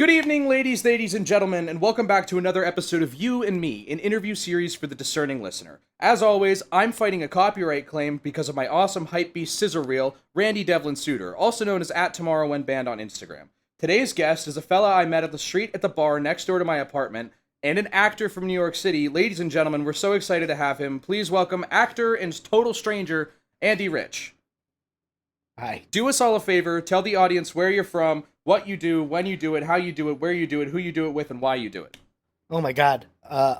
Good evening, ladies and gentlemen, and welcome back to another episode of You and Me, an interview series for the discerning listener. As always, I'm fighting a copyright claim because of my awesome hypebeast scissor reel, Randy Devlin-Souter, also known as @TomorrowWhenBand on Instagram. Today's guest is a fella I met at the street at the bar next door to my apartment, and an actor from New York City. Ladies and gentlemen, we're so excited to have him. Please welcome actor and total stranger, Andy Rich. Hi. Do us all a favor, tell the audience where you're from, what you do, when you do it, how you do it, where you do it, who you do it with, and why you do it. Oh my God.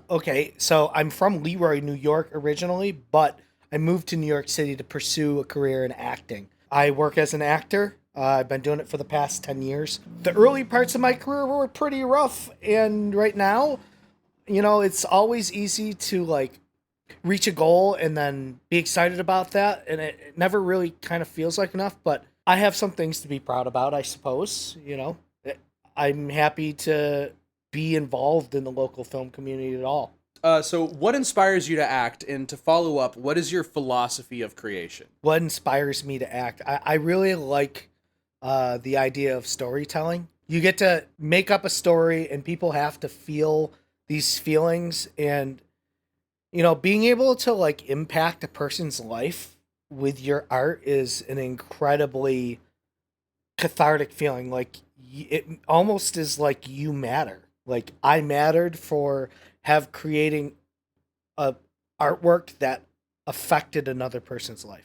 Okay, so I'm from Leroy, New York originally, but I moved to New York City to pursue a career in acting. I work as an actor. I've been doing it for the past 10 years. The early parts of my career were pretty rough, and right now, it's always easy to reach a goal and then be excited about that, and it never really kind of feels like enough, but I have some things to be proud about, I suppose. I'm happy to be involved in the local film community at all. So what inspires you to act, and to follow up, what is your philosophy of creation? What inspires me to act? I really like the idea of storytelling. You get to make up a story and people have to feel these feelings, and being able to impact a person's life with your art is an incredibly cathartic feeling. It almost is like you matter. Like I mattered for creating a artwork that affected another person's life.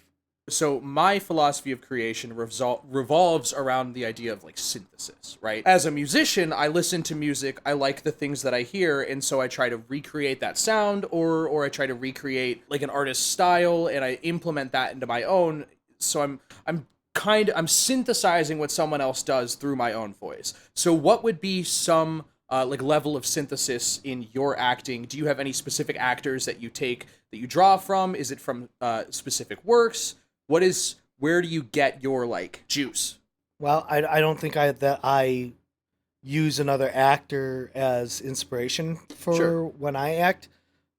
So my philosophy of creation revolves around the idea of synthesis, right? As a musician, I listen to music, I like the things that I hear, and so I try to recreate that sound, or I try to recreate an artist's style, and I implement that into my own. So I'm synthesizing what someone else does through my own voice. So what would be some level of synthesis in your acting? Do you have any specific actors that you draw from? Is it from specific works? Where do you get your juice? Well, I don't think I use another actor as inspiration for Sure. when I act.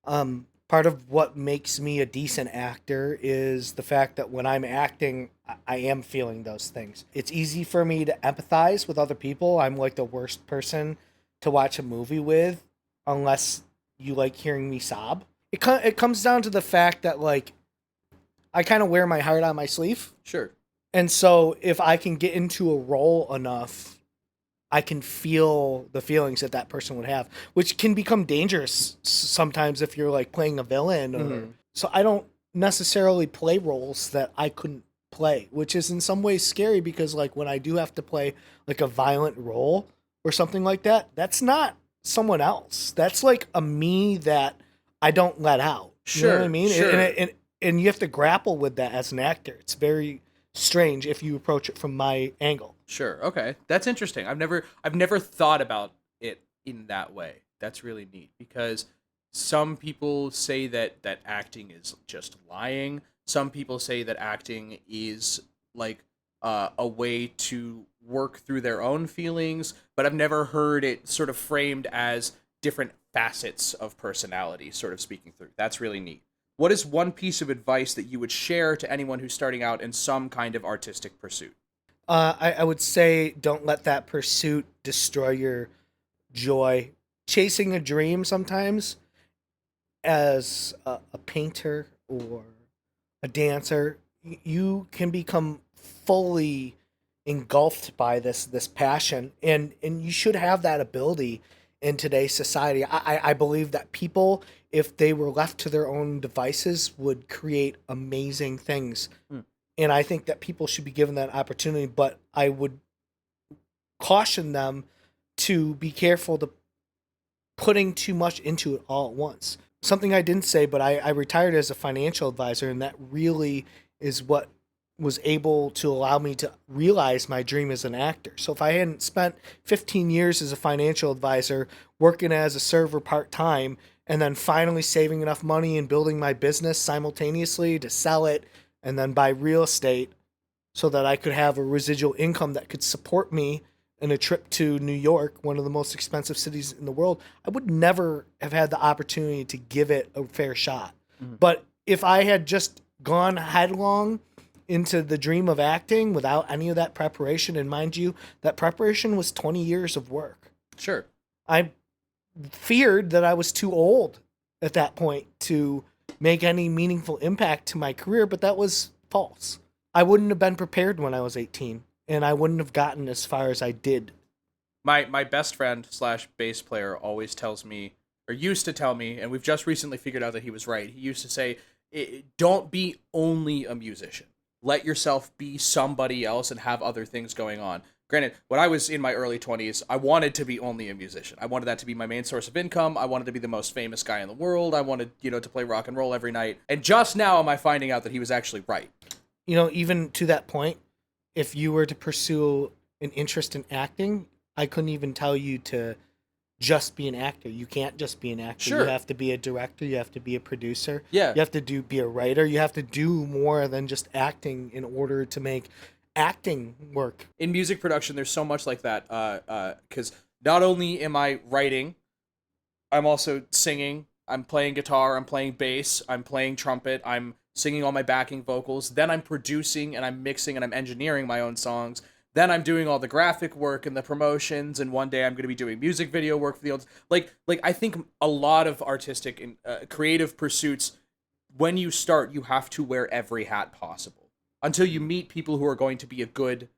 Part of what makes me a decent actor is the fact that when I'm acting, I am feeling those things. It's easy for me to empathize with other people. I'm the worst person to watch a movie with unless you like hearing me sob. It comes down to the fact that I kind of wear my heart on my sleeve. Sure. And so if I can get into a role enough, I can feel the feelings that person would have, which can become dangerous sometimes if you're playing a villain. Mm-hmm. So I don't necessarily play roles that I couldn't play, which is in some ways scary because when I do have to play a violent role or something like that, that's not someone else. That's a me that I don't let out. Sure. You know what I mean? Sure. And you have to grapple with that as an actor. It's very strange if you approach it from my angle. Sure. Okay. That's interesting. I've never thought about it in that way. That's really neat, because some people say that acting is just lying. Some people say that acting is a way to work through their own feelings, but I've never heard it sort of framed as different facets of personality sort of speaking through. That's really neat. What is one piece of advice that you would share to anyone who's starting out in some kind of artistic pursuit? I would say don't let that pursuit destroy your joy. Chasing a dream sometimes, as a painter or a dancer, you can become fully engulfed by this passion, and you should have that ability in today's society. I believe that people, if they were left to their own devices, would create amazing things. And I think that people should be given that opportunity, but I would caution them to be careful to putting too much into it all at once. Something I didn't say, but I retired as a financial advisor, and that really is what was able to allow me to realize my dream as an actor. So if I hadn't spent 15 years as a financial advisor, working as a server part-time, and then finally saving enough money and building my business simultaneously to sell it and then buy real estate so that I could have a residual income that could support me in a trip to New York, one of the most expensive cities in the world, I would never have had the opportunity to give it a fair shot. Mm-hmm. But if I had just gone headlong into the dream of acting without any of that preparation, and mind you, that preparation was 20 years of work. Sure. I feared that I was too old at that point to make any meaningful impact to my career, but that was false. I wouldn't have been prepared when I was 18, and I wouldn't have gotten as far as I did. My best friend slash bass player always tells me, or used to tell me, and we've just recently figured out that he was right. He used to say, don't be only a musician. Let yourself be somebody else and have other things going on. Granted, when I was in my early 20s, I wanted to be only a musician. I wanted that to be my main source of income. I wanted to be the most famous guy in the world. I wanted, to play rock and roll every night. And just now am I finding out that he was actually right. Even to that point, if you were to pursue an interest in acting, I couldn't even tell you to just be an actor. You can't just be an actor. Sure. You have to be a director. You have to be a producer. Yeah. You have to be a writer. You have to do more than just acting in order to make acting work. In music production, there's so much like that. Because not only am I writing, I'm also singing. I'm playing guitar. I'm playing bass. I'm playing trumpet. I'm singing all my backing vocals. Then I'm producing and I'm mixing and I'm engineering my own songs. Then I'm doing all the graphic work and the promotions, and one day I'm going to be doing music video work for the old. Like I think a lot of artistic and creative pursuits, when you start, you have to wear every hat possible until you meet people who are going to be a good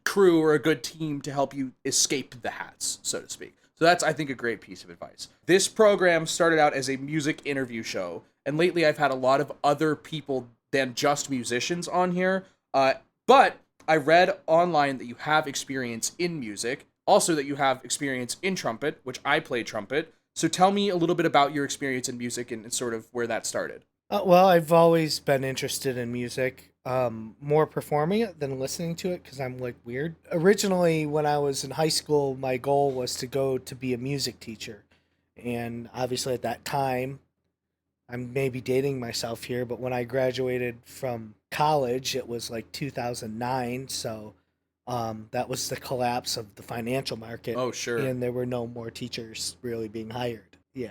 crew or a good team to help you escape the hats, so to speak. So that's, I think, a great piece of advice. This program started out as a music interview show, and lately I've had a lot of other people than just musicians on here, but I read online that you have experience in music, also that you have experience in trumpet, which I play trumpet. So tell me a little bit about your experience in music and sort of where that started. Well, I've always been interested in music, more performing it than listening to it because I'm like weird. Originally, when I was in high school, my goal was to go to be a music teacher. And obviously at that time, I'm maybe dating myself here, but when I graduated from college, it was like 2009. So that was the collapse of the financial market. Oh, sure. And there were no more teachers really being hired. Yeah.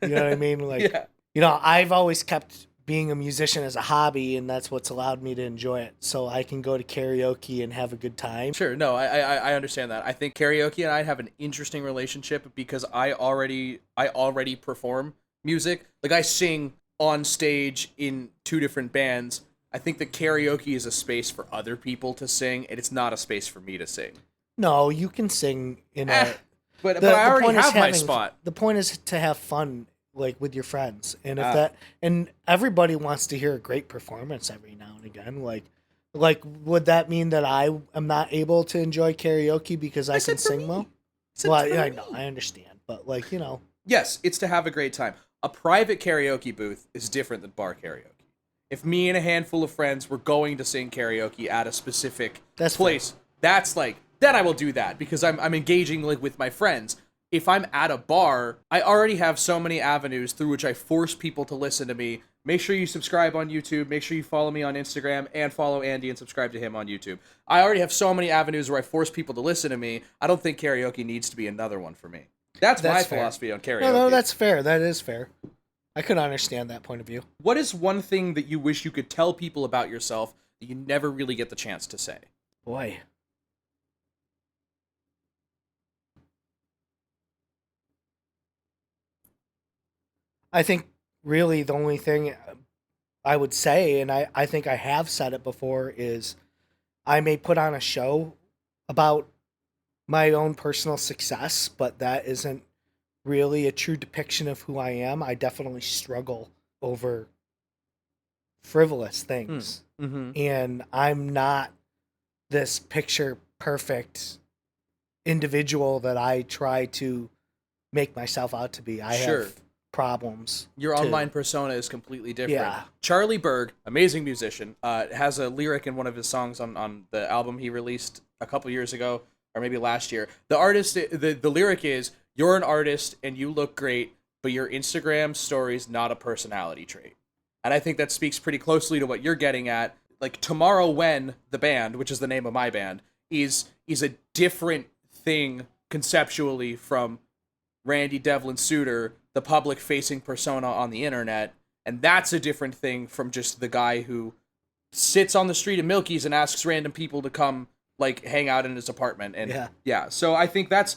You know what I mean? Like, yeah. I've always kept being a musician as a hobby, and that's what's allowed me to enjoy it. So I can go to karaoke and have a good time. Sure. No, I understand that. I think karaoke and I have an interesting relationship because I already perform music. Like, I sing on stage in 2 different bands. I think that karaoke is a space for other people to sing, and it's not a space for me to sing. No, you can sing in a... But I already have my spot. The point is to have fun, like, with your friends. And if and everybody wants to hear a great performance every now and again. Like, would that mean that I am not able to enjoy karaoke because I can sing well? Well, yeah, I know, I understand. But, like, Yes, it's to have a great time. A private karaoke booth is different than bar karaoke. If me and a handful of friends were going to sing karaoke at a specific place, that's like, then I will do that because I'm engaging like with my friends. If I'm at a bar, I already have so many avenues through which I force people to listen to me. Make sure you subscribe on YouTube. Make sure you follow me on Instagram and follow Andy and subscribe to him on YouTube. I already have so many avenues where I force people to listen to me. I don't think karaoke needs to be another one for me. That's my philosophy on karaoke. No, that's fair. That is fair. I could understand that point of view. What is one thing that you wish you could tell people about yourself that you never really get the chance to say? Boy. I think really the only thing I would say, and I think I have said it before, is I may put on a show about my own personal success, but that isn't really a true depiction of who I am. I definitely struggle over frivolous things. Mm-hmm. And I'm not this picture perfect individual that I try to make myself out to be. I have problems. Your online persona is completely different. Yeah. Charlie Berg, amazing musician, has a lyric in one of his songs on the album he released a couple years ago, or maybe last year. The artist, the lyric is, "You're an artist and you look great, but your Instagram story's not a personality trait." And I think that speaks pretty closely to what you're getting at. Like, Tomorrow When, the band, which is the name of my band, is a different thing conceptually from Randy Devlin-Souter, the public-facing persona on the internet, and that's a different thing from just the guy who sits on the street of Milky's and asks random people to come like hang out in his apartment. And Yeah. so I think that's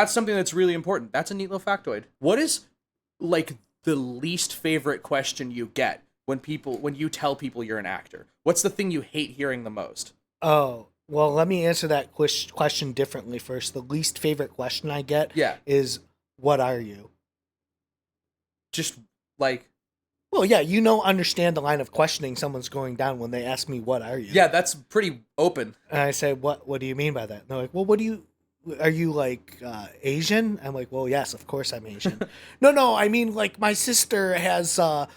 something that's really important. That's a neat little factoid. What is like the least favorite question you get when you tell people you're an actor? What's the thing you hate hearing the most? Oh, well, let me answer that question differently first. The least favorite question I get is, what are you? Just like... Well, yeah, understand the line of questioning someone's going down when they ask me, what are you? Yeah, that's pretty open. And I say, what do you mean by that? And they're like, well, are you like Asian? I'm like, well, yes, of course I'm Asian. No, I mean, like, my sister has a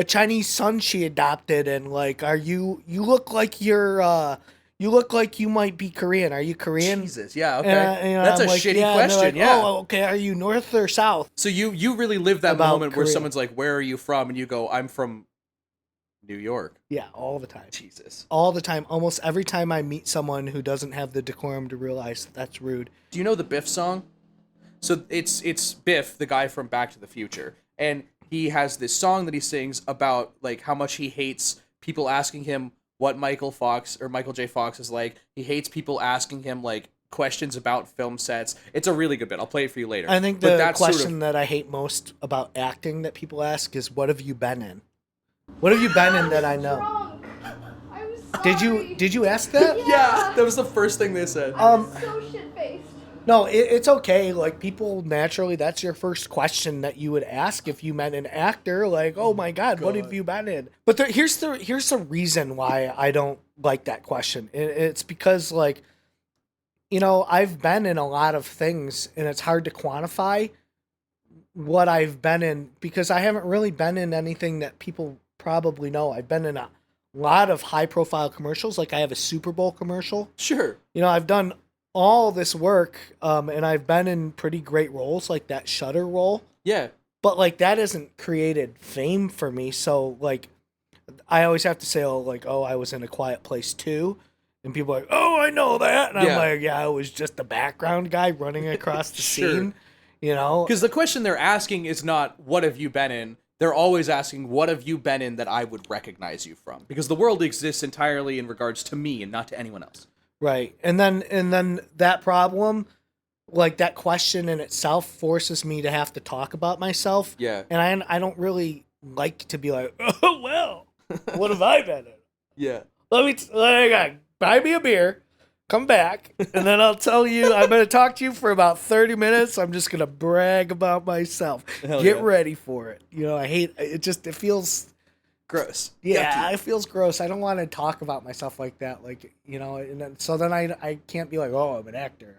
Chinese son she adopted, and like, you look like you look like you might be Korean. Are you Korean? Jesus, yeah, okay. That's I'm a shitty question, like, yeah. Oh, okay, are you North or South? So you really live that About moment where Korea. someone's like, where are you from? And you go, I'm from New York. Yeah, all the time. Jesus. All the time. Almost every time I meet someone who doesn't have the decorum to realize that's rude. Do you know the Biff song? So it's Biff, the guy from Back to the Future. And he has this song that he sings about like how much he hates people asking him what Michael J. Fox is like. He hates people asking him like questions about film sets. It's a really good bit. I'll play it for you later. I think the question that I hate most about acting that people ask is, what have you been in? What have you been in that I know? I'm sorry. Did you ask that? Yeah, that was the first thing they said. I'm so shit-faced. No, it's okay. Like, people naturally, that's your first question that you would ask if you met an actor. Like, oh my God, what have you been in? But here's the reason why I don't like that question. It's because, like, I've been in a lot of things, and it's hard to quantify what I've been in because I haven't really been in anything that people probably know. I've been in a lot of high-profile commercials. Like, I have a Super Bowl commercial. Sure. I've done all this work, and I've been in pretty great roles, like that Shutter role. Yeah. But, like, that hasn't created fame for me. So, like, I always have to say, I was in A Quiet Place 2. And people are like, oh, I know that. And I'm like, yeah, I was just the background guy running across the scene. Because the question they're asking is not, what have you been in? They're always asking, what have you been in that I would recognize you from? Because the world exists entirely in regards to me and not to anyone else. Right. And then that problem, like that question in itself forces me to have to talk about myself. Yeah. And I don't really like to be like, oh, well, what have I been in? Yeah. Buy me a beer, come back, and then I'll tell you, I'm going to talk to you for about 30 minutes. I'm just going to brag about myself. Get ready for it. I hate it. It feels gross. Yeah, it feels gross. I don't want to talk about myself like that. And then, so then I can't be like, oh, I'm an actor.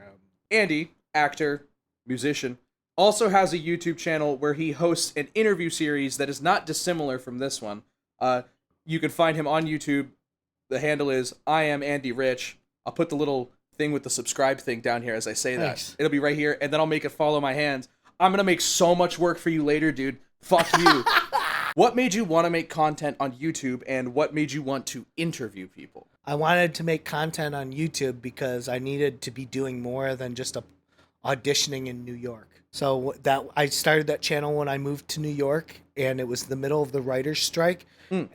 Andy, actor, musician, also has a YouTube channel where he hosts an interview series that is not dissimilar from this one. You can find him on YouTube. The handle is I am Andy Rich. I'll put the little thing with the subscribe thing down here as I say that. Nice. It'll be right here, and then I'll make it follow my hands. I'm going to make so much work for you later, dude. Fuck you. What made you want to make content on YouTube, and what made you want to interview people? I wanted to make content on YouTube because I needed to be doing more than just auditioning in New York. So I started that channel when I moved to New York, and it was the middle of the writer's strike.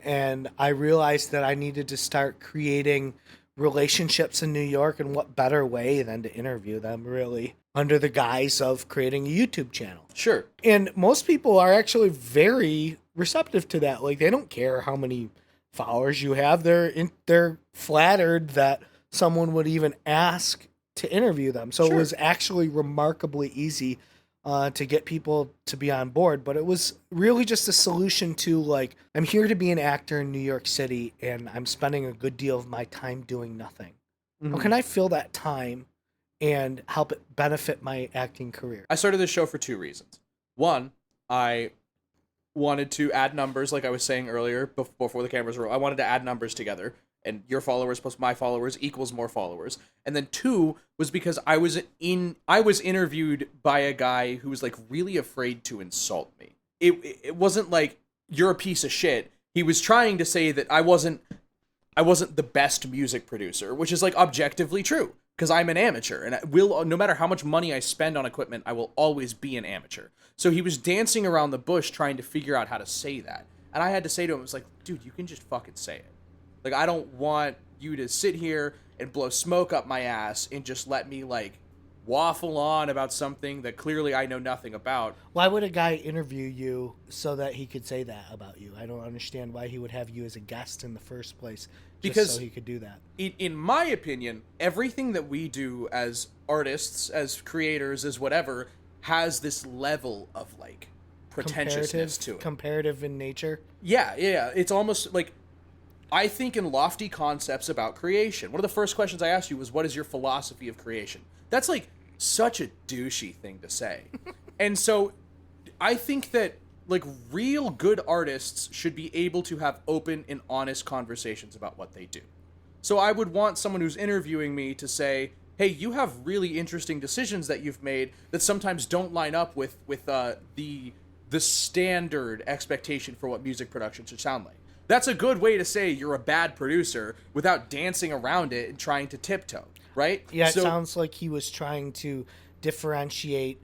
And I realized that I needed to start creating relationships in New York, and what better way than to interview them, really, under the guise of creating a YouTube channel. Sure. And most people are actually very receptive to that. Like, they don't care how many followers you have. They're flattered that someone would even ask to interview them. So It was actually remarkably easy to get people to be on board. But it was really just a solution to, like, I'm here to be an actor in New York City, and I'm spending a good deal of my time doing nothing. How can I fill that time and help it benefit my acting career? I started this show for two reasons. One, I wanted to add numbers, like I was saying earlier, before the cameras were. I wanted to add numbers together, and your followers plus my followers equals more followers. And then two was because I was interviewed by a guy who was like really afraid to insult me. It wasn't like, you're a piece of shit. He was trying to say that I wasn't the best music producer, which is like objectively true, because I'm an amateur, and no matter how much money I spend on equipment, I will always be an amateur. So he was dancing around the bush trying to figure out how to say that. And I had to say to him, I was like, dude, you can just fucking say it. Like, I don't want you to sit here and blow smoke up my ass and just let me like waffle on about something that clearly I know nothing about. Why would a guy interview you so that he could say that about you? I don't understand why he would have you as a guest in the first place, just Because so he could do that. In my opinion, everything that we do as artists, as creators, as whatever, has this level of like pretentiousness to it. Comparative in nature. Yeah. It's almost like, I think in lofty concepts about creation. One of the first questions I asked you was, what is your philosophy of creation? That's like such a douchey thing to say. And so I think that like real good artists should be able to have open and honest conversations about what they do. So I would want someone who's interviewing me to say, hey, you have really interesting decisions that you've made that sometimes don't line up with the standard expectation for what music production should sound like. That's a good way to say you're a bad producer without dancing around it and trying to tiptoe, right? Yeah, it sounds like he was trying to differentiate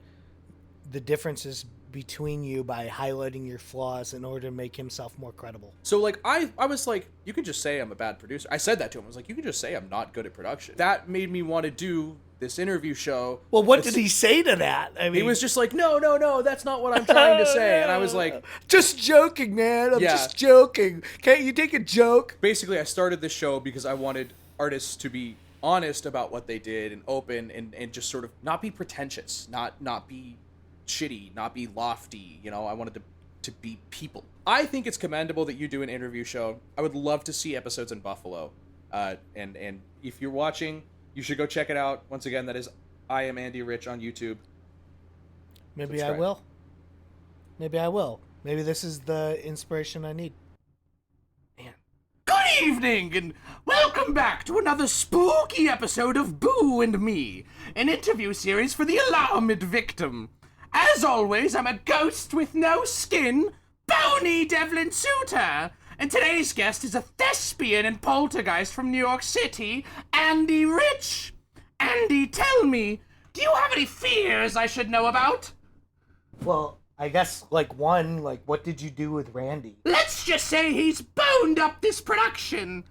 the differences between you by highlighting your flaws in order to make himself more credible. So, like, I was like, you can just say I'm a bad producer. I said that to him. I was like, you can just say I'm not good at production. That made me want to do this interview show. Well, what did he say to that? I mean, he was just like, no, that's not what I'm trying to say. And I was like, just joking, man. I'm Yeah. just joking. Can't you take a joke? basically, I started this show because I wanted artists to be honest about what they did and open and just sort of not be pretentious, not be shitty, not be lofty. You know, I wanted to be people. I think it's commendable that you do an interview show. I would love to see episodes in Buffalo. And if you're watching, you should go check it out. Once again, that is I Am Andy Rich on YouTube. Maybe Subscribe. I will. Maybe I will. Maybe this is the inspiration I need. Man. Good evening, and welcome back to another spooky episode of Boo and Me, an interview series for the alarmed victim. As always, I'm a ghost with no skin, bony Devlin-Souter, and today's guest is a thespian and poltergeist from New York City, Andy Rich. Andy, tell me, do you have any fears I should know about? Well, I guess, what did you do with Randy? Let's just say he's boned up this production.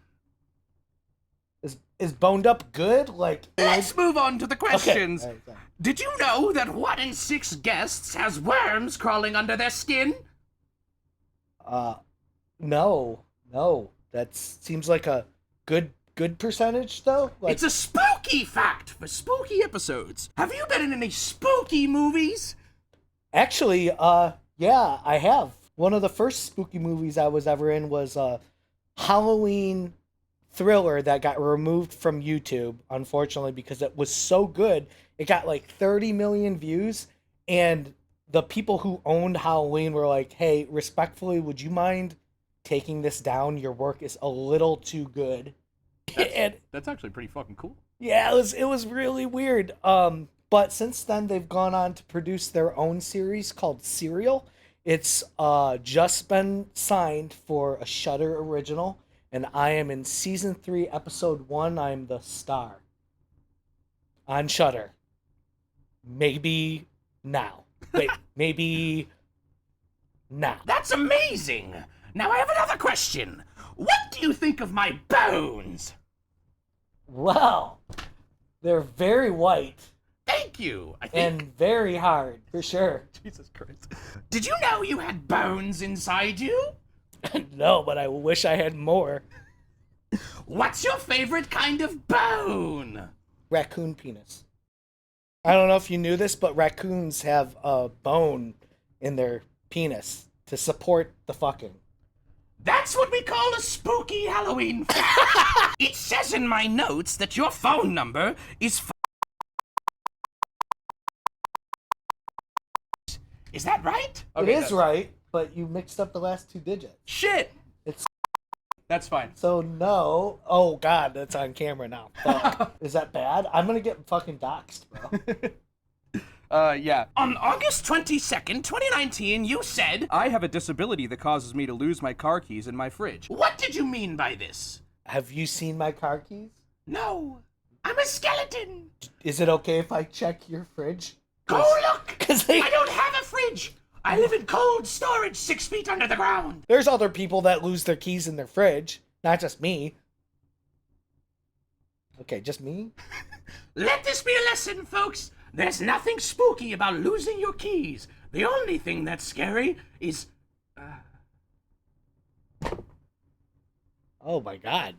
Is boned up good? Let's move on to the questions. Okay. All right, sorry. Did you know that 1 in 6 guests has worms crawling under their skin? No. That seems like a good percentage, though. It's a spooky fact for spooky episodes. Have you been in any spooky movies? Actually, yeah, I have. One of the first spooky movies I was ever in was a Halloween thriller that got removed from YouTube, unfortunately, because it was so good. It got 30 million views, and the people who owned Halloween were like, hey, respectfully, would you mind taking this down? Your work is a little too good. That's actually pretty fucking cool. Yeah, it was really weird. But since then, they've gone on to produce their own series called Serial. It's just been signed for a Shudder original, and I am in season 3, episode 1. I'm the star on Shudder. Maybe now. Wait, maybe now. That's amazing. Now I have another question. What do you think of my bones? Well, they're very white Thank you. I think. and very hard, for sure. Jesus Christ. Did you know you had bones inside you? No, but I wish I had more. What's your favorite kind of bone? Raccoon penis. I don't know if you knew this, but raccoons have a bone in their penis to support the fucking. That's what we call a spooky Halloween fact. It says in my notes that your phone number is Is that right? Okay, It is right, but you mixed up the last 2 digits. Shit. That's fine. So no. Oh God, that's on camera now. Fuck. Is that bad? I'm gonna get fucking doxxed, bro. Yeah. On August 22nd, 2019, you said, I have a disability that causes me to lose my car keys in my fridge. what did you mean by this? Have you seen my car keys? No, I'm a skeleton. Is it okay if I check your fridge? Go look. 'Cause they- I don't have a fridge. I live in cold storage 6 feet under the ground. There's other people that lose their keys in their fridge, not just me. Okay, just me? Let this be a lesson, folks. There's nothing spooky about losing your keys. The only thing that's scary is... Oh my god.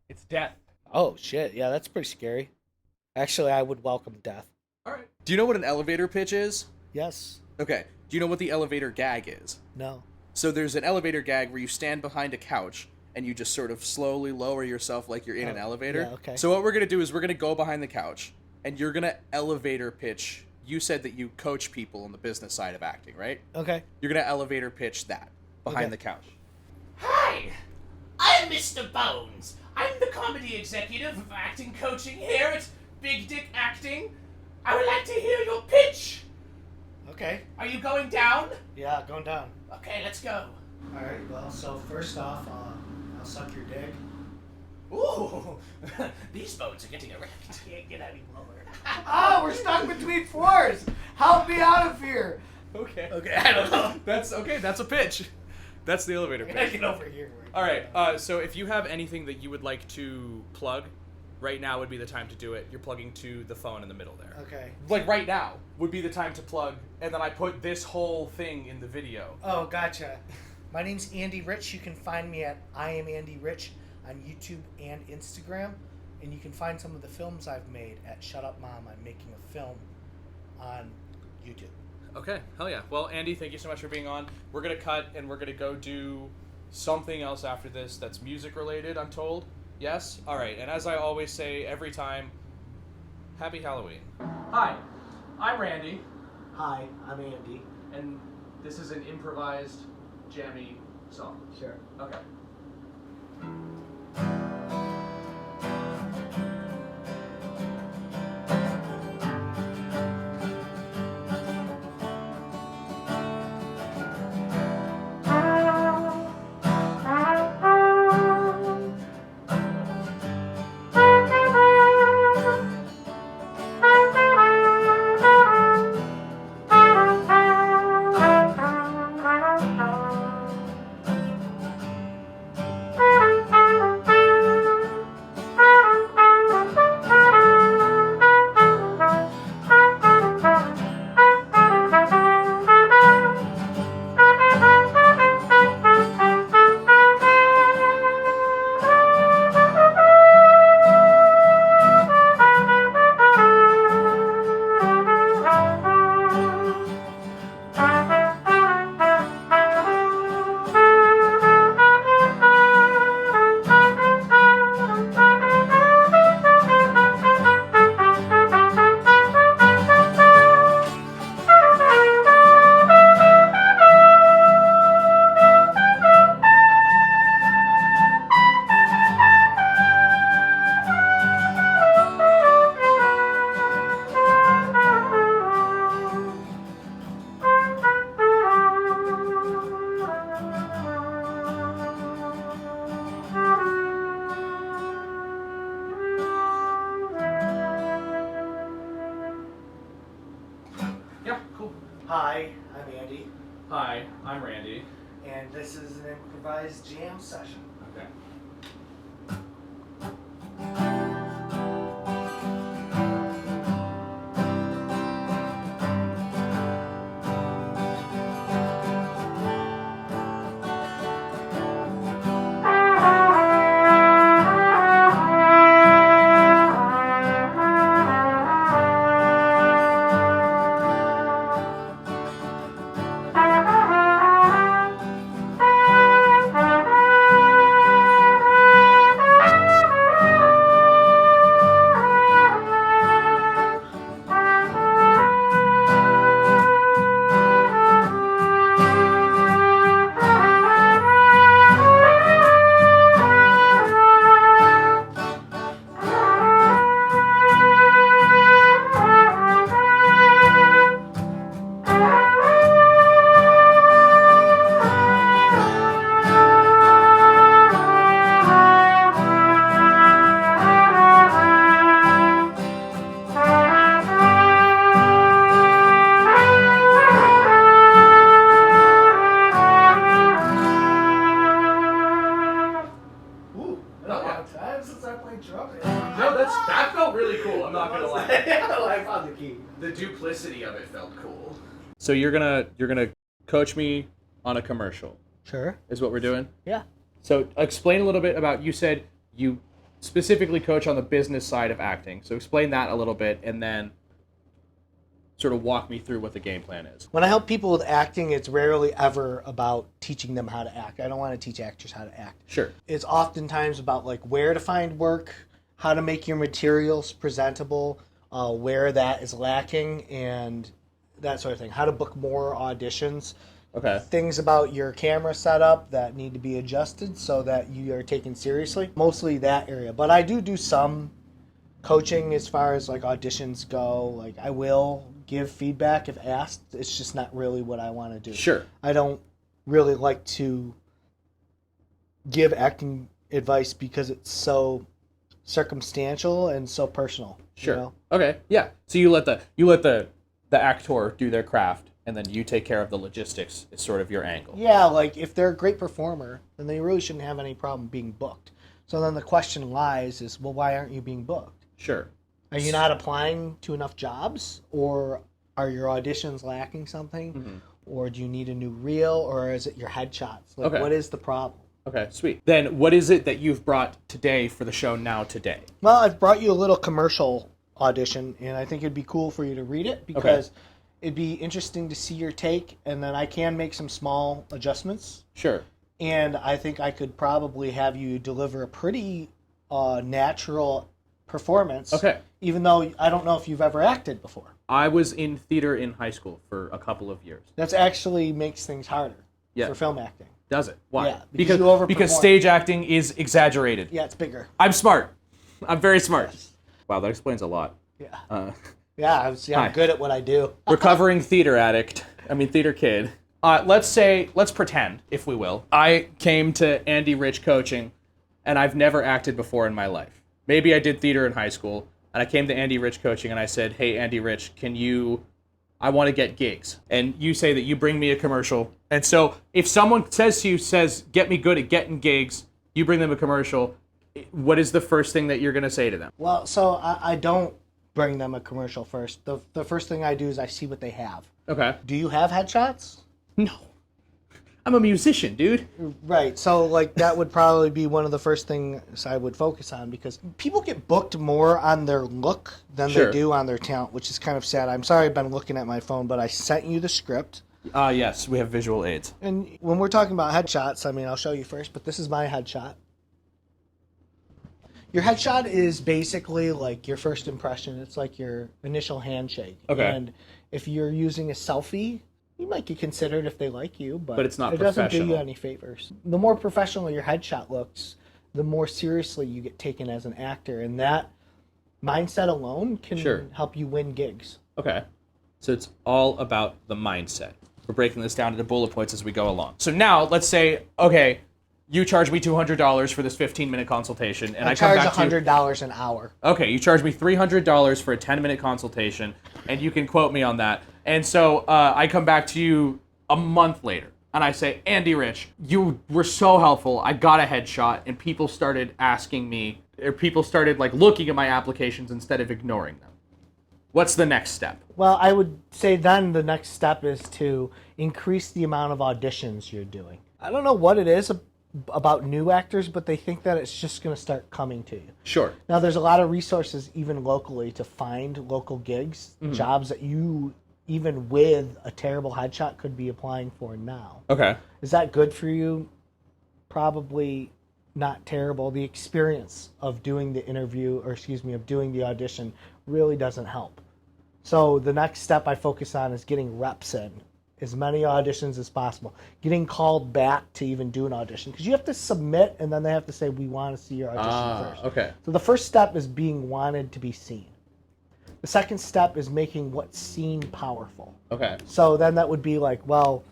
It's death. Oh shit, yeah, that's pretty scary. Actually, I would welcome death. All right. Do you know what an elevator pitch is? Yes. Okay. Do you know what the elevator gag is? No. So there's an elevator gag where you stand behind a couch and you just sort of slowly lower yourself like you're in an elevator. Yeah, okay. So what we're going to do is we're going to go behind the couch and you're going to elevator pitch. You said that you coach people on the business side of acting, right? Okay. You're going to elevator pitch that behind Okay. the couch. Hi, I'm Mr. Bones. I'm the comedy executive of acting coaching here at Big Dick Acting. I would like to hear your pitch. Okay. Are you going down? Yeah, going down. Okay, let's go. Alright, well, so first off, I'll suck your dick. Ooh, these bones are getting erect. Can't get any lower. Oh, we're stuck between floors! Help me out of here! Okay. Okay, I don't know. That's a pitch. That's the elevator I gotta pitch. get over here. All right. So if you have anything that you would like to plug, right now would be the time to do it. You're plugging to the phone in the middle there. Okay. Like right now would be the time to plug, and then I put this whole thing in the video. Oh, gotcha. My name's Andy Rich. You can find me at I am Andy Rich on YouTube and Instagram. And you can find some of the films I've made at Shut Up Mom. I'm making a film on YouTube. Okay, hell yeah. Well, Andy, thank you so much for being on. We're gonna cut and we're gonna go do something else after this that's music related, I'm told. Yes? Alright, and as I always say every time, happy Halloween. Hi, I'm Randy, Hi, I'm Andy. and this is an improvised, jammy song. Sure. Okay. Yeah, cool. Hi, I'm Andy. Hi, I'm Randy. And this is an improvised jam session. Okay. simplicity of it felt cool. So you're gonna coach me on a commercial. Sure. Is what we're doing? Yeah. So explain a little bit about, you said you specifically coach on the business side of acting. So explain that a little bit, and then sort of walk me through what the game plan is. When I help people with acting, it's rarely ever about teaching them how to act. I don't want to teach actors how to act. Sure. It's oftentimes about like where to find work, how to make your materials presentable, where that is lacking, and that sort of thing. How to book more auditions. Okay. Things about your camera setup that need to be adjusted so that you are taken seriously. Mostly that area. But I do some coaching as far as like auditions go. Like I will give feedback if asked. It's just not really what I want to do. Sure. I don't really like to give acting advice because it's so circumstantial and so personal. Sure. You know? Okay. Yeah. So you let the actor do their craft, and then you take care of the logistics. Is sort of your angle. Yeah, like if they're a great performer, then they really shouldn't have any problem being booked. So then the question lies is, well, why aren't you being booked? Sure. Are you not applying to enough jobs, or are your auditions lacking something, Mm-hmm. or do you need a new reel, or is it your headshots? Like, Okay. what is the problem? Okay. Sweet. Then what is it that you've brought today for the show now today? Well, I've brought you a little commercial audition, and I think it'd be cool for you to read it because it'd be interesting to see your take, and then I can make some small adjustments. Sure. And I think I could probably have you deliver a pretty natural performance. Okay. Even though I don't know if you've ever acted before. I was in theater in high school for a couple of years. That actually makes things harder Yeah. for film acting. Does it? Why? Yeah, because you overperform. Because stage acting is exaggerated. Yeah, it's bigger. I'm smart. I'm very smart. Wow, that explains a lot. Yeah. Yeah, I'm good at what I do. Recovering theater kid. Let's pretend, if we will, I came to Andy Rich coaching, and I've never acted before in my life. Maybe I did theater in high school, and I came to Andy Rich coaching, and I said, hey, Andy Rich, I want to get gigs. And you say that you bring me a commercial. And so if someone says to you, get me good at getting gigs, you bring them a commercial, what is the first thing that you're going to say to them? Well, so I don't bring them a commercial first. The first thing I do is I see what they have. Okay. Do you have headshots? No. I'm a musician, dude. Right. So, like, that would probably be one of the first things I would focus on because people get booked more on their look than Sure. they do on their talent, which is kind of sad. I'm sorry I've been looking at my phone, but I sent you the script. Yes, we have visual aids. And when we're talking about headshots, I mean, I'll show you first, but this is my headshot. Your headshot is basically like your first impression. It's like your initial handshake. Okay. And if you're using a selfie, you might get considered if they like you, but it's not it doesn't do you professional. any favors. The more professional your headshot looks, the more seriously you get taken as an actor, and that mindset alone can Sure. help you win gigs. Okay. So it's all about the mindset. We're breaking this down into bullet points as we go along. So now let's say, okay, you charge me $200 for this 15-minute consultation, and I come charge back to you. $100 an hour. Okay, you charge me $300 for a 10-minute consultation, and you can quote me on that. And so I come back to you a month later, and I say, Andy Rich, you were so helpful. I got a headshot, and people started asking me, or people started like looking at my applications instead of ignoring them. What's the next step? Well, I would say then the next step is to increase the amount of auditions you're doing. I don't know what it is about new actors, but they think that it's just going to start coming to you. Sure. Now, there's a lot of resources even locally to find local gigs, jobs that you, even with a terrible headshot, could be applying for now. Okay. Is that good for you? Probably not terrible. The experience of doing the interview, of doing the audition really doesn't help. So the next step I focus on is getting reps in, as many auditions as possible, getting called back to even do an audition. Because you have to submit, and then they have to say, we want to see your audition first. Okay. So the first step is being wanted to be seen. The second step is making what's seen powerful. Okay. So then that would be like, well,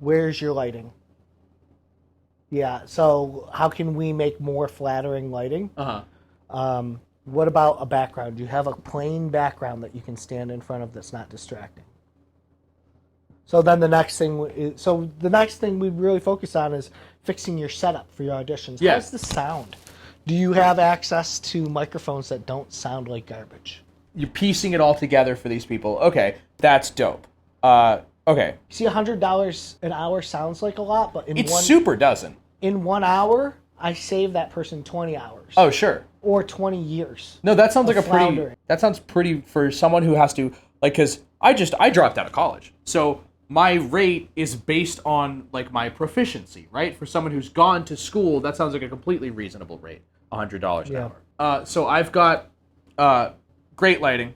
where's your lighting? Yeah, so how can we make more flattering lighting? Uh-huh. What about a background? Do you have a plain background that you can stand in front of that's not distracting? So then the next thing we really focus on is fixing your setup for your auditions. Yes. How's the sound? Do you have access to microphones that don't sound like garbage? you're piecing it all together for these people. Okay, that's dope. Okay. See, $100 an hour sounds like a lot, but Super doesn't. In 1 hour, I save that person 20 hours. Oh, sure. Or 20 years. No, that sounds like floundering. that sounds pretty for someone who has to, like, because I dropped out of college. So my rate is based on, like, my proficiency, right? For someone who's gone to school, that sounds like a completely reasonable rate, $100 an hour. So I've got great lighting,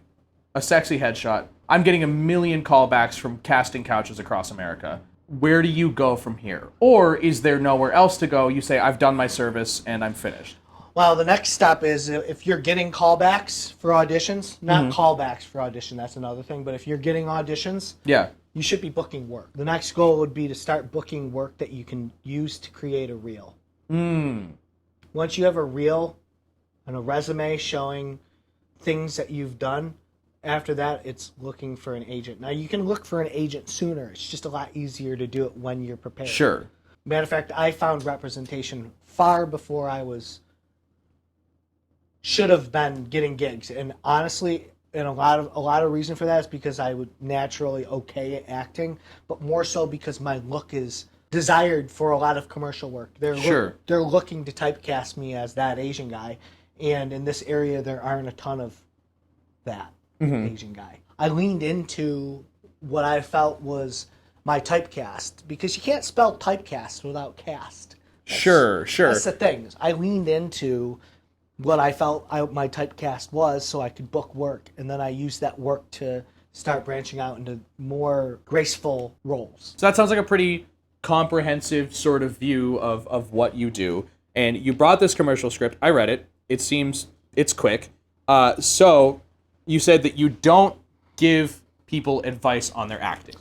a sexy headshot. I'm getting a million callbacks from casting couches across America. Where do you go from here? Or is there nowhere else to go? You say, I've done my service and I'm finished. Well, the next step is if you're getting callbacks for auditions, not callbacks for audition, that's another thing, but if you're getting auditions, you should be booking work. The next goal would be to start booking work that you can use to create a reel. Once you have a reel and a resume showing things that you've done, after that, it's looking for an agent. Now, you can look for an agent sooner. It's just a lot easier to do it when you're prepared. Sure. Matter of fact, I found representation far before I should have been getting gigs. And honestly, and a lot of reason for that is because I would naturally okay at acting, but more so because my look is desired for a lot of commercial work. They're looking to typecast me as that Asian guy, and in this area, there aren't a ton of that. Asian guy. I leaned into what I felt was my typecast because you can't spell typecast without cast. Sure. That's the thing. I leaned into what I felt my typecast was so I could book work, and then I used that work to start branching out into more graceful roles. So that sounds like a pretty comprehensive sort of view of what you do. And you brought this commercial script. I read it. It seems it's quick. So you said that you don't give people advice on their acting.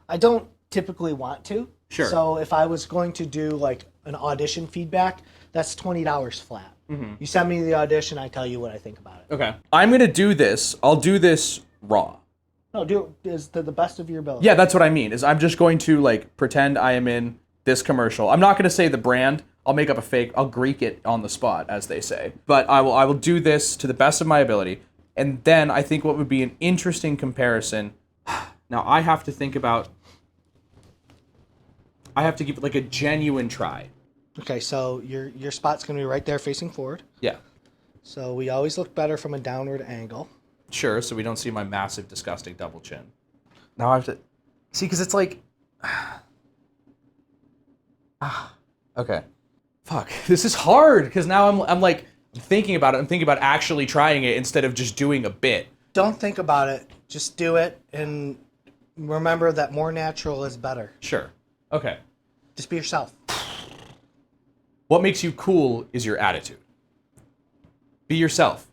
I don't typically want to. Sure. So if I was going to do like an audition feedback, that's $20 flat. You send me the audition, I tell you what I think about it. Okay. I'm going to do this. I'll do this raw. No, do it is to the best of your ability. Yeah, that's what I mean. Is I'm just going to like pretend I am in this commercial. I'm not going to say the brand. I'll make up a fake. I'll Greek it on the spot, as they say. But I will do this to the best of my ability. And then I think what would be an interesting comparison. Now I have to think about. I have to give it like a genuine try. Okay, so your spot's going to be right there facing forward. Yeah. So we always look better from a downward angle. Sure, so we don't see my massive, disgusting double chin. Now I have to... See, because it's like... Okay. Fuck. This is hard, because now I'm like thinking about it. I'm thinking about actually trying it instead of just doing a bit. Don't think about it. Just do it, and remember that more natural is better. Sure. Okay. Just be yourself. What makes you cool is your attitude. Be yourself.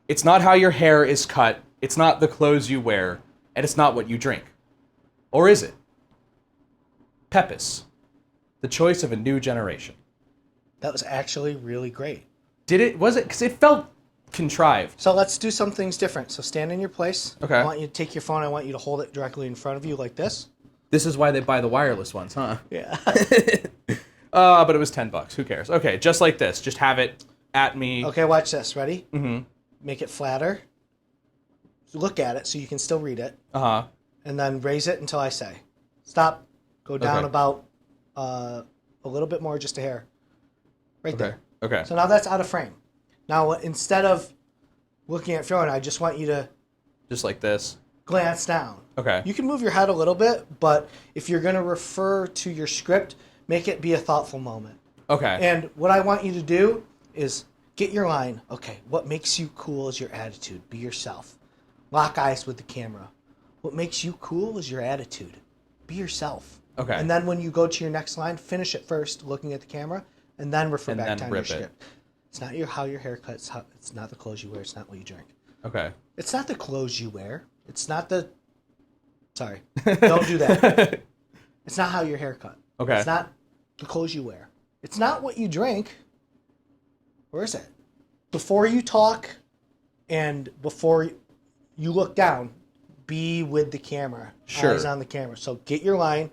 It's not how your hair is cut, it's not the clothes you wear, and it's not what you drink. Or is it? Pepis. The choice of a new generation. That was actually really great. Did it? Was it? Because it felt contrived. So let's do some things different. So stand in your place. Okay. I want you to take your phone. I want you to hold it directly in front of you like this. This is why they buy the wireless ones, huh? Yeah. But it was $10. Who cares? Okay, just like this. Just have it at me. Okay, watch this. Ready? Mm-hmm. Make it flatter. Look at it so you can still read it. Uh-huh. And then raise it until I say. Stop. Go down about a little bit more, just a hair. Right there. Okay. So now that's out of frame. Now, instead of looking at phone, I just want you to... Just like this? Glance down. Okay. You can move your head a little bit, but if you're going to refer to your script, make it be a thoughtful moment. Okay. And what I want you to do is get your line. Okay, what makes you cool is your attitude. Be yourself. Lock eyes with the camera. What makes you cool is your attitude. Be yourself. Okay. And then when you go to your next line, finish it first, looking at the camera, and then refer back to your script. It's not how your hair cuts. It's not the clothes you wear. It's not what you drink. Okay. It's not the clothes you wear. It's not the... Sorry. Don't do that. It's not how your hair cut. Okay. It's not the clothes you wear. It's not what you drink. Where is it? Before you talk and before you look down, be with the camera. Sure. Eyes on the camera. So get your line,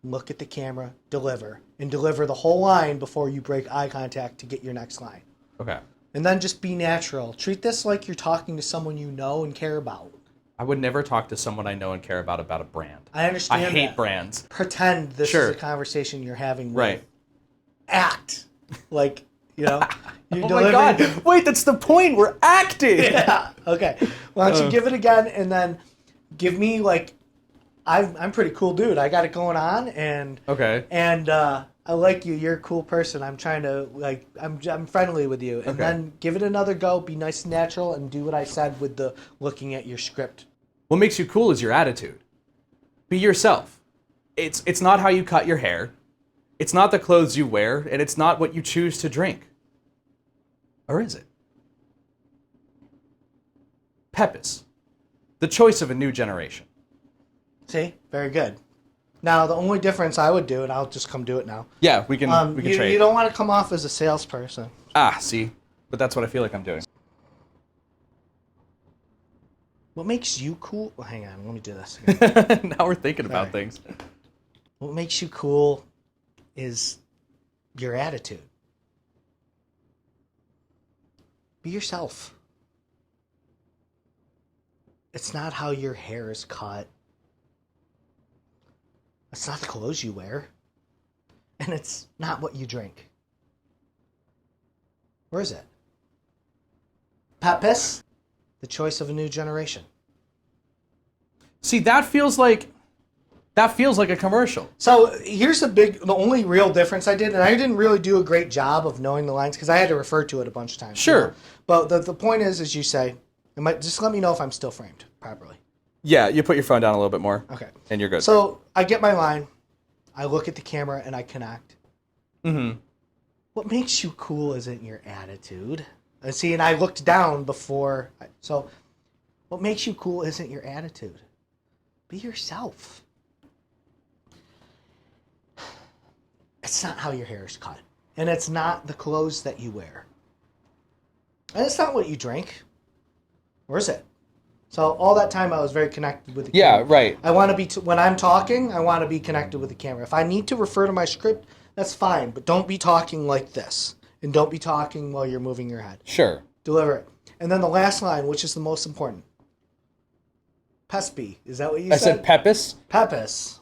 look at the camera, deliver. And deliver the whole line before you break eye contact to get your next line. Okay. And then just be natural. Treat this like you're talking to someone you know and care about. I would never talk to someone I know and care about a brand. I understand I hate that. brands. Pretend this Sure. is a conversation you're having with. Right. Act. Like, you're Oh my god. Wait, that's the point. We're acting. Yeah. Okay. Why don't you give it again and then give me like I'm pretty cool dude. I got it going on and Okay. and I like you. You're a cool person. I'm trying to like I'm friendly with you. And Okay. then give it another go. Be nice and natural and do what I said with the looking at your script. What makes you cool is your attitude. Be yourself. It's not how you cut your hair. It's not the clothes you wear, and it's not what you choose to drink. Or is it? Pepis. The choice of a new generation. See? Very good. Now the only difference I would do, and I'll just come do it now. Yeah, we can trade. You don't want to come off as a salesperson. See? But that's what I feel like I'm doing. What makes you cool? Well, hang on, let me do this again. Now we're thinking about Sorry. things. What makes you cool is your attitude. Be yourself. It's not how your hair is cut. It's not the clothes you wear. And it's not what you drink. Where is it? Pepis, the choice of a new generation. See, that feels like a commercial. So here's the only real difference I did, and I didn't really do a great job of knowing the lines because I had to refer to it a bunch of times. Sure. You know? But the point is, as you say, just let me know if I'm still framed properly. Yeah, you put your phone down a little bit more. Okay. And you're good. So I get my line, I look at the camera, and I connect. Mm-hmm. What makes you cool isn't your attitude. And see, and I looked down before. So what makes you cool isn't your attitude. Be yourself. It's not how your hair is cut. And it's not the clothes that you wear. And it's not what you drink. Or is it? So all that time I was very connected with the camera. Yeah, right. I want to be, when I'm talking, I want to be connected with the camera. If I need to refer to my script, that's fine. But don't be talking like this. And don't be talking while you're moving your head. Sure. Deliver it. And then the last line, which is the most important. Pespi. Is that what you I said? said Pepis. Pepis.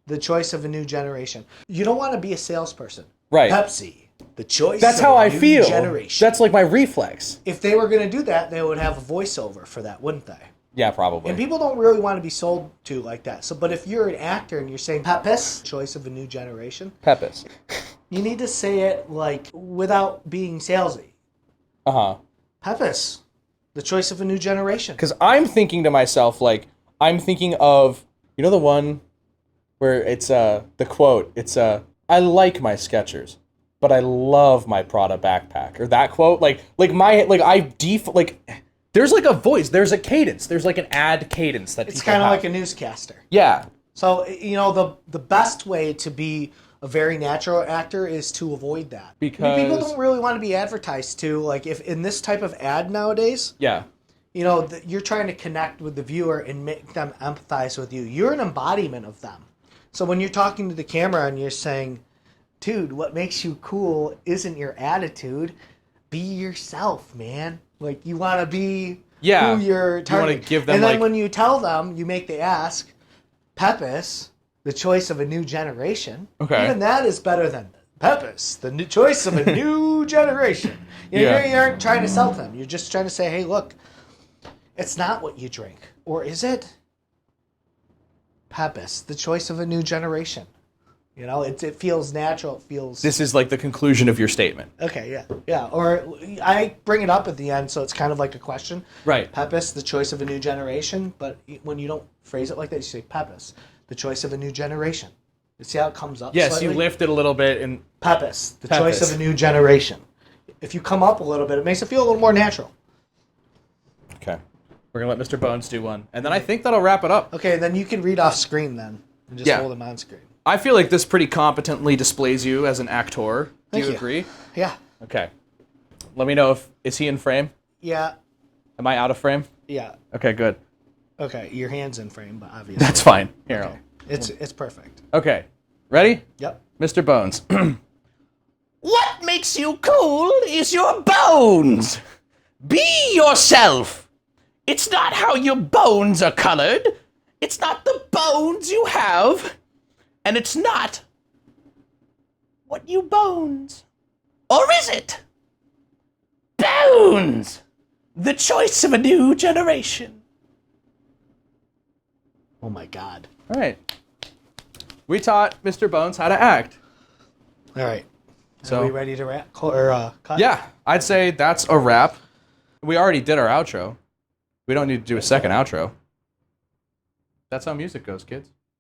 The choice of a new generation. You don't want to be a salesperson. Right. Pepsi. The choice That's of how a I new feel. generation. That's like my reflex. If they were going to do that, they would have a voiceover for that, wouldn't they? Yeah, probably. And people don't really want to be sold to like that. So, but if you're an actor and you're saying Pepis, choice of a new generation, Pepis. you need to say it like without being salesy. Uh-huh. Pepis, the choice of a new generation. Because I'm thinking to myself, like, I'm thinking of, you know the one where it's, the quote, it's, I like my Skechers, but I love my Prada backpack. Or that quote, there's like a voice, there's a cadence, there's like an ad cadence that It's people kind of have. like a newscaster. Yeah. So, the best way to be a very natural actor is to avoid that. Because- people don't really want to be advertised to. Like, if in this type of ad nowadays, Yeah. you're trying to connect with the viewer and make them empathize with you. You're an embodiment of them. So when you're talking to the camera and you're saying, dude, what makes you cool isn't your attitude. Be yourself, man. Like, you want to be Yeah. who you're You targeting. wanna give them, and then like- when you tell them, you make the ask, Pepis, the choice of a new generation. Okay. Even that is better than Pepis, the new choice of a new generation. Yeah. You aren't trying to sell them. You're just trying to say, hey, look, it's not what you drink. Or is it? Pepis, the choice of a new generation. It feels natural. It feels... This is like the conclusion of your statement. Okay, yeah. Yeah, or I bring it up at the end, so it's kind of like a question. Right. Pepis, the choice of a new generation. But when you don't phrase it like that, you say Pepis, the choice of a new generation. You see how it comes up Yes, slightly? you lift it a little bit and... Pepis, the Pepis. choice of a new generation. If you come up a little bit, it makes it feel a little more natural. Okay. We're going to let Mr. Bones do one. And then I think that'll wrap it up. Okay, then you can read off screen then. And just Yeah. hold them on screen. I feel like this pretty competently displays you as an actor. Do Thank you you. agree? Yeah. Okay. Let me know is he in frame? Yeah. Am I out of frame? Yeah. Okay, good. Okay, your hand's in frame, but obviously. That's fine. Here. Okay. It's perfect. Okay. Ready? Yep. Mr. Bones. What makes you cool is your bones. Be yourself. It's not how your bones are colored. It's not the bones you have. And it's not what you bones. Or is it? Bones! The choice of a new generation. Oh my god. All right. We taught Mr. Bones how to act. All right. So Are we ready to wrap or cut? yeah, I'd say that's a wrap. We already did our outro. We don't need to do a second outro. That's how music goes, kids.